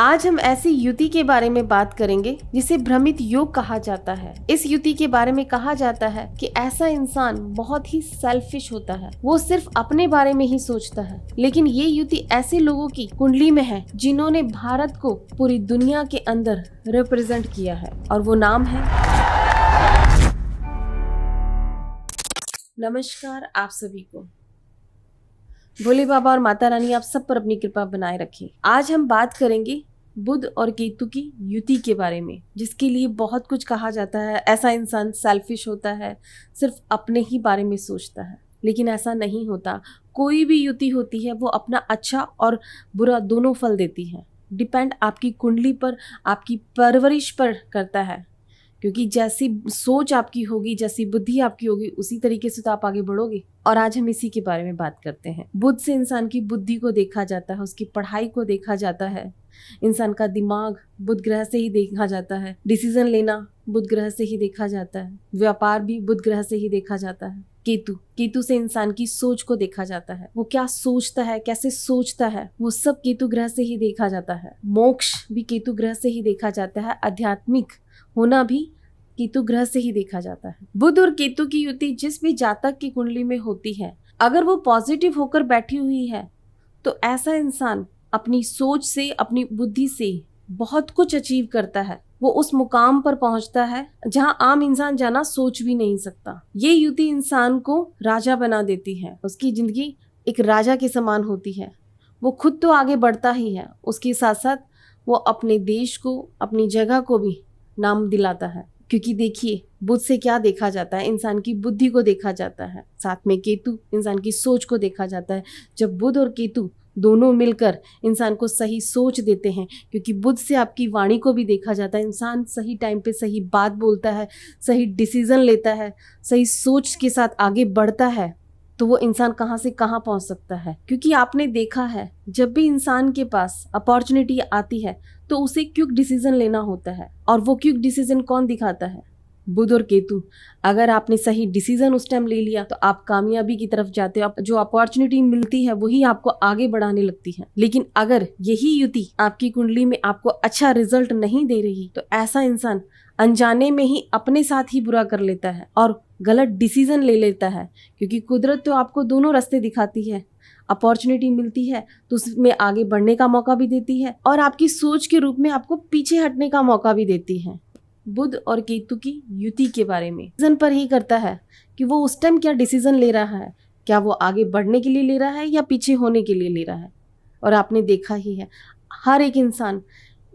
आज हम ऐसी युति के बारे में बात करेंगे जिसे भ्रमित योग कहा जाता है। इस युति के बारे में कहा जाता है कि ऐसा इंसान बहुत ही सेल्फिश होता है, वो सिर्फ अपने बारे में ही सोचता है। लेकिन ये युति ऐसे लोगों की कुंडली में है जिन्होंने भारत को पूरी दुनिया के अंदर रिप्रेजेंट किया है, और वो नाम है। नमस्कार आप सभी को। भोले बाबा और माता रानी आप सब पर अपनी कृपा बनाए रखें। आज हम बात करेंगे बुध और केतु की युति के बारे में, जिसके लिए बहुत कुछ कहा जाता है। ऐसा इंसान सेल्फिश होता है, सिर्फ अपने ही बारे में सोचता है, लेकिन ऐसा नहीं होता। कोई भी युति होती है वो अपना अच्छा और बुरा दोनों फल देती है। डिपेंड आपकी कुंडली पर, आपकी परवरिश पर करता है, क्योंकि जैसी सोच आपकी होगी, जैसी बुद्धि आपकी होगी, उसी तरीके से तो आप आगे बढ़ोगे। और आज हम इसी के बारे में बात करते हैं। बुध से इंसान की बुद्धि को देखा जाता है, उसकी पढ़ाई को देखा जाता है, इंसान का दिमाग बुध ग्रह से ही देखा जाता है, डिसीजन लेना बुध ग्रह से ही देखा जाता है, व्यापार भी बुध ग्रह से ही देखा जाता है। केतु से इंसान की सोच को देखा जाता है, वो क्या सोचता है, कैसे सोचता है, वो सब केतु ग्रह से ही देखा जाता है। मोक्ष भी केतु ग्रह से ही देखा जाता है, आध्यात्मिक होना भी केतु ग्रह से ही देखा जाता है। बुध और केतु की युति जिस भी जातक की कुंडली में होती है, अगर वो पॉजिटिव होकर बैठी हुई है तो ऐसा इंसान अपनी सोच से, अपनी बुद्धि से बहुत कुछ अचीव करता है। वो उस मुकाम पर पहुंचता है जहां आम इंसान जाना सोच भी नहीं सकता। ये युति इंसान को राजा बना देती है, उसकी जिंदगी एक राजा के समान होती है। वो खुद तो आगे बढ़ता ही है, उसके साथ साथ वो अपने देश को, अपनी जगह को भी नाम दिलाता है। क्योंकि देखिए, बुध से क्या देखा जाता है, इंसान की बुद्धि को देखा जाता है, साथ में केतु इंसान की सोच को देखा जाता है। जब बुध और केतु दोनों मिलकर इंसान को सही सोच देते हैं, क्योंकि बुध से आपकी वाणी को भी देखा जाता है, इंसान सही टाइम पे सही बात बोलता है, सही डिसीजन लेता है, सही सोच के साथ आगे बढ़ता है, तो वो इंसान कहाँ से कहाँ पहुँच सकता है। क्योंकि आपने देखा है, जब भी इंसान के पास अपॉर्चुनिटी आती है तो उसे क्विक डिसीजन लेना होता है, और वो क्विक डिसीजन कौन दिखाता है? बुध और केतु। अगर आपने सही डिसीजन उस टाइम ले लिया तो आप कामयाबी की तरफ जाते हो। जो अपॉर्चुनिटी मिलती है वही आपको आगे बढ़ाने लगती है। लेकिन अगर यही युति आपकी कुंडली में आपको अच्छा रिजल्ट नहीं दे रही तो ऐसा इंसान अनजाने में ही अपने साथ ही बुरा कर लेता है और गलत डिसीजन ले लेता है। क्योंकि कुदरत तो आपको दोनों रास्ते दिखाती है। अपॉर्चुनिटी मिलती है तो उसमें आगे बढ़ने का मौका भी देती है, और आपकी सोच के रूप में आपको पीछे हटने का मौका भी देती है। बुध और केतु की युति के बारे में डिसीजन पर ही करता है कि वो उस टाइम क्या डिसीजन ले रहा है, क्या वो आगे बढ़ने के लिए ले रहा है या पीछे होने के लिए ले रहा है। और आपने देखा ही है, हर एक इंसान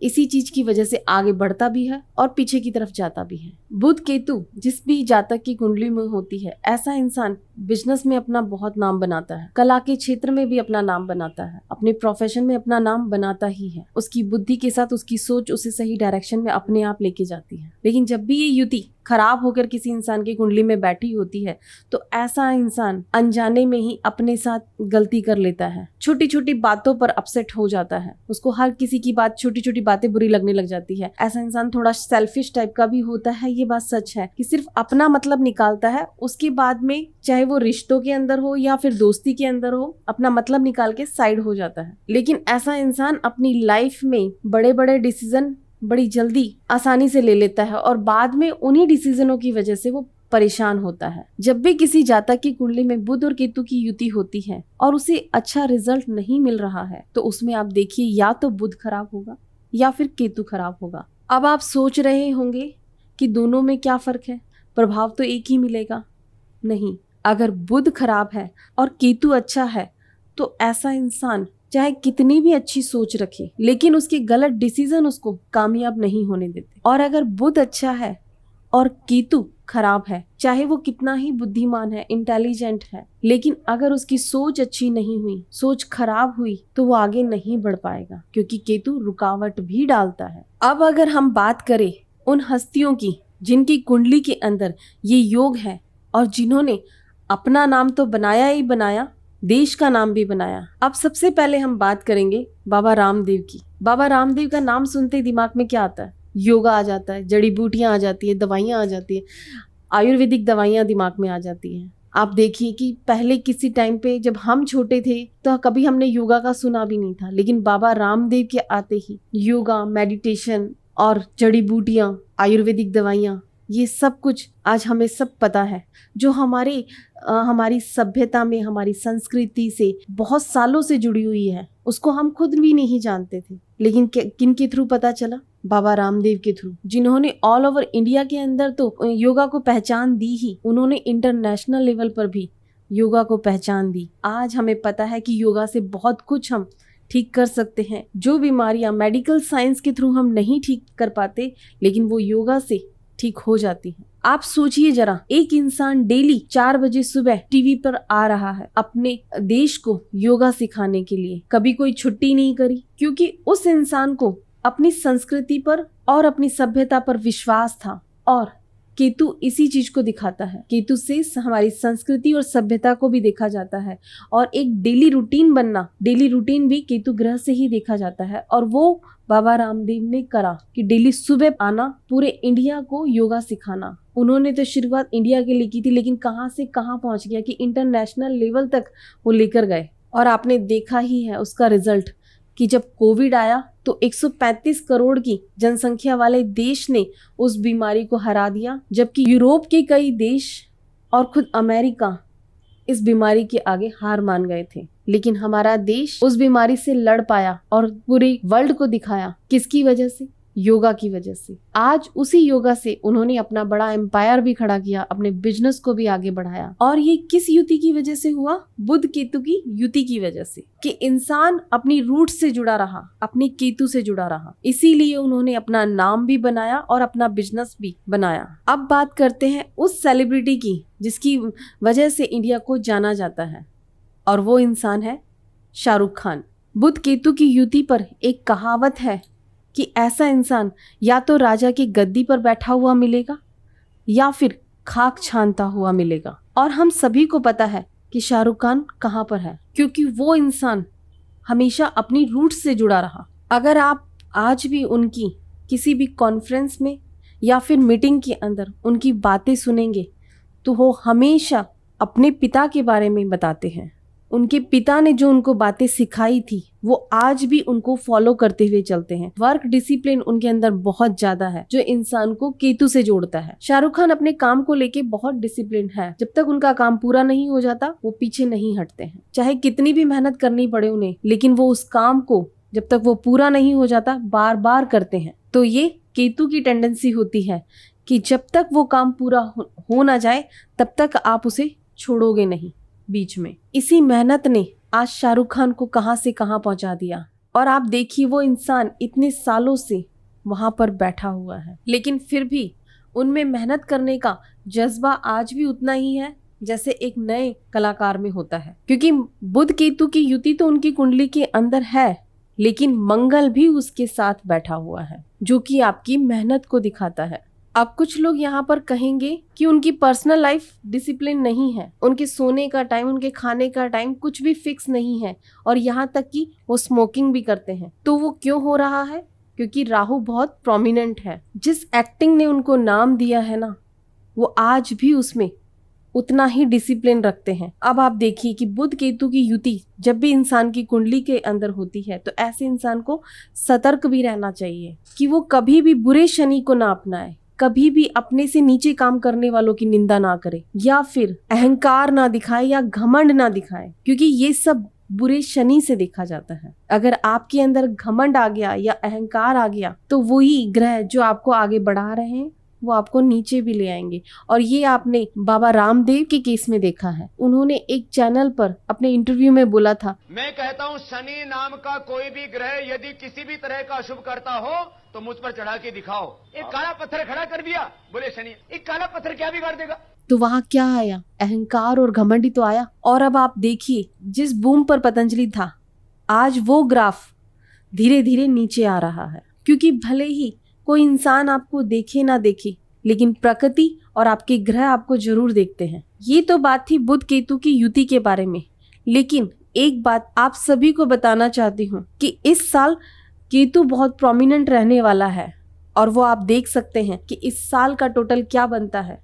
इसी चीज की वजह से आगे बढ़ता भी है और पीछे की तरफ जाता भी है। बुध केतु जिस भी जातक की कुंडली में होती है, ऐसा इंसान बिजनेस में अपना बहुत नाम बनाता है, कला के क्षेत्र में भी अपना नाम बनाता है, अपने प्रोफेशन में अपना नाम बनाता ही है। उसकी बुद्धि के साथ उसकी सोच उसे सही डायरेक्शन में अपने आप लेके जाती है। लेकिन जब भी ये युति खराब होकर किसी इंसान की कुंडली में बैठी होती है तो ऐसा इंसान अनजाने में ही अपने साथ गलती कर लेता है। छोटी छोटी बातों पर अपसेट हो जाता है, उसको हर किसी की बात, छोटी छोटी बातें बुरी लगने लग जाती है। ऐसा इंसान थोड़ा सेल्फिश टाइप का भी होता है। ये बात सच है कि सिर्फ अपना मतलब निकालता है, उसके बाद में चाहे वो रिश्तों के अंदर हो या फिर दोस्ती के अंदर हो, अपना मतलब निकाल के साइड हो जाता है। लेकिन ऐसा इंसान अपनी लाइफ में बड़े बड़े डिसीजन बड़ी जल्दी आसानी से ले लेता है, और बाद में उन्हीं डिसीजनों की वजह से वो परेशान होता है। जब भी किसी जातक की कुंडली में बुध और केतु की युति होती है और उसे अच्छा रिजल्ट नहीं मिल रहा है, तो उसमें आप देखिए, या तो बुध खराब होगा या फिर केतु खराब होगा। अब आप सोच रहे होंगे कि दोनों में क्या फर्क है, प्रभाव तो एक ही मिलेगा। नहीं, अगर बुध खराब है और केतु अच्छा है तो ऐसा इंसान चाहे कितनी भी अच्छी सोच रखे, लेकिन उसके गलत डिसीजन उसको कामयाब नहीं होने देते। और अगर बुध अच्छा है और केतु खराब है, चाहे वो कितना ही बुद्धिमान है, इंटेलिजेंट है, लेकिन अगर उसकी सोच अच्छी नहीं हुई, सोच खराब हुई, तो वो आगे नहीं बढ़ पाएगा, क्योंकि केतु रुकावट भी डालता है। अब अगर हम बात करें उन हस्तियों की जिनकी कुंडली के अंदर ये योग है और जिन्होंने अपना नाम तो बनाया ही बनाया, देश का नाम भी बनाया। अब सबसे पहले हम बात करेंगे बाबा रामदेव की। बाबा रामदेव का नाम सुनते ही दिमाग में क्या आता है? योगा आ जाता है, जड़ी बूटियां आ जाती है, दवाइयां आ जाती है, आयुर्वेदिक दवाइयां दिमाग में आ जाती हैं। आप देखिए कि पहले किसी टाइम पे जब हम छोटे थे तो कभी हमने योगा का सुना भी नहीं था, लेकिन बाबा रामदेव के आते ही योगा, मेडिटेशन और जड़ी बूटियां, आयुर्वेदिक दवाइयां, ये सब कुछ आज हमें सब पता है, जो हमारी सभ्यता में, हमारी संस्कृति से बहुत सालों से जुड़ी हुई है। उसको हम खुद भी नहीं जानते थे, लेकिन किन के थ्रू पता चला? बाबा रामदेव के थ्रू, जिन्होंने ऑल ओवर इंडिया के अंदर तो योगा को पहचान दी ही, उन्होंने इंटरनेशनल लेवल पर भी योगा को पहचान दी। आज हमें पता है कि योगा से बहुत कुछ हम ठीक कर सकते हैं। जो बीमारियां मेडिकल साइंस के थ्रू हम नहीं ठीक कर पाते, लेकिन वो योगा से ठीक हो जाती है। आप सोचिए जरा, एक इंसान डेली 4 बजे सुबह टीवी पर आ रहा है अपने देश को योगा सिखाने के लिए, कभी कोई छुट्टी नहीं करी, क्योंकि उस इंसान को अपनी संस्कृति पर और अपनी सभ्यता पर विश्वास था। और केतु इसी चीज को दिखाता है। केतु से हमारी संस्कृति और सभ्यता को भी देखा जाता है, और एक डेली रूटीन बनना, डेली रूटीन भी केतु ग्रह से ही देखा जाता है। और वो बाबा रामदेव ने करा कि डेली सुबह आना, पूरे इंडिया को योगा सिखाना। उन्होंने तो शुरुआत इंडिया के लिए की थी, लेकिन कहां से कहां पहुंच गया कि इंटरनेशनल लेवल तक वो लेकर गए। और आपने देखा ही है उसका रिजल्ट कि जब कोविड आया तो 135 करोड़ की जनसंख्या वाले देश ने उस बीमारी को हरा दिया, जबकि यूरोप के कई देश और खुद अमेरिका इस बीमारी के आगे हार मान गए थे। लेकिन हमारा देश उस बीमारी से लड़ पाया और पूरे वर्ल्ड को दिखाया। किसकी वजह से? योगा की वजह से। आज उसी योगा से उन्होंने अपना बड़ा एम्पायर भी खड़ा किया, अपने बिजनेस को भी आगे बढ़ाया। और ये किस युति की वजह से हुआ? बुध केतु की युति की वजह से, कि इंसान अपनी रूट से जुड़ा रहा, अपनी केतु से जुड़ा रहा। इसीलिए उन्होंने अपना नाम भी बनाया और अपना बिजनेस भी बनाया। अब बात करते हैं उस सेलिब्रिटी की जिसकी वजह से इंडिया को जाना जाता है, और वो इंसान है शाहरुख खान। बुध केतु की युति पर एक कहावत है कि ऐसा इंसान या तो राजा की गद्दी पर बैठा हुआ मिलेगा या फिर खाक छानता हुआ मिलेगा। और हम सभी को पता है कि शाहरुख खान कहाँ पर है, क्योंकि वो इंसान हमेशा अपनी रूट से जुड़ा रहा। अगर आप आज भी उनकी किसी भी कॉन्फ्रेंस में या फिर मीटिंग के अंदर उनकी बातें सुनेंगे तो वो हमेशा अपने पिता के बारे में बताते हैं। उनके पिता ने जो उनको बातें सिखाई थी वो आज भी उनको फॉलो करते हुए चलते हैं। वर्क डिसिप्लिन उनके अंदर बहुत ज्यादा है, जो इंसान को केतु से जोड़ता है। शाहरुख खान अपने काम को लेके बहुत डिसिप्लिन है। जब तक उनका काम पूरा नहीं हो जाता वो पीछे नहीं हटते हैं, चाहे कितनी भी मेहनत करनी पड़े उन्हें, लेकिन वो उस काम को जब तक वो पूरा नहीं हो जाता बार बार करते हैं। तो ये केतु की टेंडेंसी होती है कि जब तक वो काम पूरा हो ना जाए तब तक आप उसे छोड़ोगे नहीं बीच में। इसी मेहनत ने आज शाहरुख खान को कहां से कहां पहुंचा दिया। और आप देखिए वो इंसान इतने सालों से वहां पर बैठा हुआ है, लेकिन फिर भी उनमें मेहनत करने का जज्बा आज भी उतना ही है जैसे एक नए कलाकार में होता है। क्योंकि बुध केतु की युति तो उनकी कुंडली के अंदर है, लेकिन मंगल भी उसके साथ बैठा हुआ है, जो कि आपकी मेहनत को दिखाता है। अब कुछ लोग यहाँ पर कहेंगे कि उनकी पर्सनल लाइफ डिसिप्लिन नहीं है, उनके सोने का टाइम, उनके खाने का टाइम कुछ भी फिक्स नहीं है, और यहाँ तक कि वो स्मोकिंग भी करते हैं। तो वो क्यों हो रहा है? क्योंकि राहु बहुत प्रोमिनेंट है। जिस एक्टिंग ने उनको नाम दिया है ना, वो आज भी उसमें उतना ही डिसिप्लिन रखते हैं। अब आप देखिए कि बुध केतु की युति जब भी इंसान की कुंडली के अंदर होती है तो ऐसे इंसान को सतर्क भी रहना चाहिए कि वो कभी भी बुरे शनि को ना अपनाए, कभी भी अपने से नीचे काम करने वालों की निंदा ना करे, या फिर अहंकार ना दिखाए या घमंड ना दिखाए, क्योंकि ये सब बुरे शनि से देखा जाता है। अगर आपके अंदर घमंड आ गया या अहंकार आ गया तो वही ग्रह जो आपको आगे बढ़ा रहे हैं वो आपको नीचे भी ले आएंगे। और ये आपने बाबा रामदेव के केस में देखा है। उन्होंने एक चैनल पर अपने इंटरव्यू में बोला था, मैं कहता हूँ शनि नाम का कोई भी ग्रह यदि किसी भी तरह का अशुभ करता हो तो मुझ पर चढ़ा के दिखाओ। एक काला पत्थर खड़ा कर दिया, बोले शनि एक काला पत्थर क्या बिगाड़ देगा। तो वहां क्या आया? अहंकार और घमंड ही तो आया। और अब आप देखिए जिस बूम पर पतंजलि था, आज वो ग्राफ धीरे धीरे नीचे आ रहा है। क्योंकि भले ही कोई इंसान आपको देखे ना देखे, लेकिन प्रकृति और आपके ग्रह आपको जरूर देखते हैं। ये तो बात थी बुध केतु की युति के बारे में। लेकिन एक बात आप सभी को बताना चाहती हूँ कि इस साल केतु बहुत प्रोमिनेंट रहने वाला है, और वो आप देख सकते हैं कि इस साल का टोटल क्या बनता है,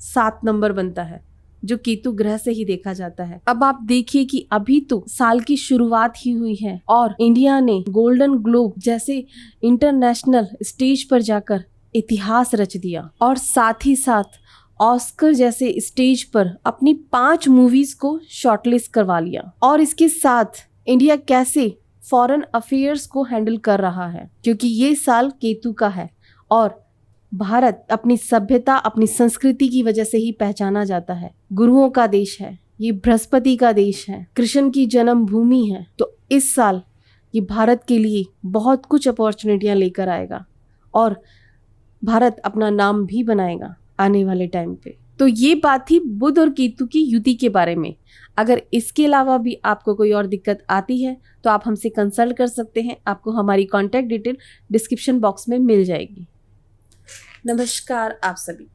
7 नंबर बनता है। जो केतु ग्रह से ही देखा जाता है। अब आप देखिए कि अभी तो साल की शुरुआत ही हुई है और इंडिया ने गोल्डन ग्लोब जैसे इंटरनेशनल स्टेज पर जाकर इतिहास रच दिया और साथ ही साथ ऑस्कर जैसे स्टेज पर अपनी 5 मूवीज को शॉर्टलिस्ट करवा लिया। और इसके साथ इंडिया कैसे फॉरेन अफेयर्स को हैंडल कर रहा है, क्योंकि ये साल केतु का है और भारत अपनी सभ्यता अपनी संस्कृति की वजह से ही पहचाना जाता है। गुरुओं का देश है, ये बृहस्पति का देश है, कृष्ण की जन्मभूमि है। तो इस साल ये भारत के लिए बहुत कुछ अपॉर्चुनिटियां लेकर आएगा और भारत अपना नाम भी बनाएगा आने वाले टाइम पे। तो ये बात थी बुध और केतु की युति के बारे में। अगर इसके अलावा भी आपको कोई और दिक्कत आती है तो आप हमसे कंसल्ट कर सकते हैं। आपको हमारी कॉन्टैक्ट डिटेल डिस्क्रिप्शन बॉक्स में मिल जाएगी। नमस्कार आप सभी।